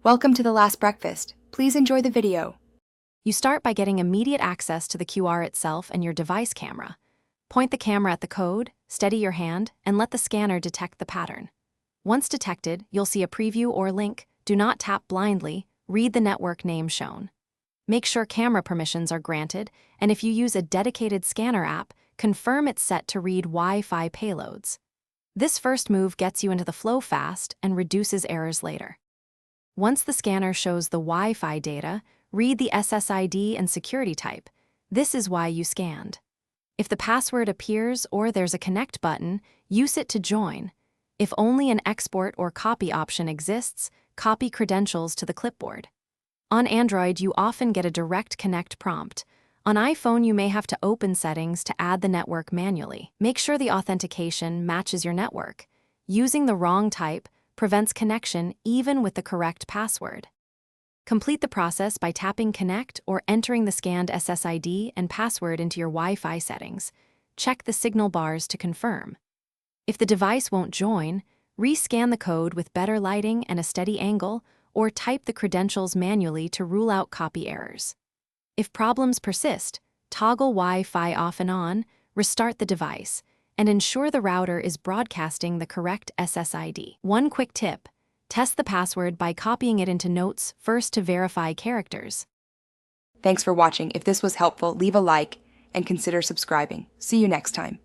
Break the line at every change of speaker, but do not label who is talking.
Welcome to the last breakfast. Please enjoy the video.
You start by getting immediate access to the QR itself and your device camera. Point the camera at the code, steady your hand, and let the scanner detect the pattern. Once detected, you'll see a preview or link. Do not tap blindly. Read the network name shown. Make sure camera permissions are granted, and if you use a dedicated scanner app, confirm it's set to read Wi-Fi payloads. This first move gets you into the flow fast and reduces errors later. Once the scanner shows the Wi-Fi data, read the SSID and security type. This is why you scanned. If the password appears or there's a connect button, use it to join. If only an export or copy option exists, copy credentials to the clipboard. On Android, you often get a direct connect prompt. On iPhone, you may have to open settings to add the network manually. Make sure the authentication matches your network. Using the wrong type prevents connection even with the correct password. Complete the process by tapping Connect or entering the scanned SSID and password into your Wi-Fi settings. Check the signal bars to confirm. If the device won't join, rescan the code with better lighting and a steady angle, or type the credentials manually to rule out copy errors. If problems persist, toggle Wi-Fi off and on, restart the device, and ensure the router is broadcasting the correct SSID. One quick tip: test the password by copying it into notes first to verify characters.
Thanks for watching. If this was helpful, leave a like and consider subscribing. See you next time.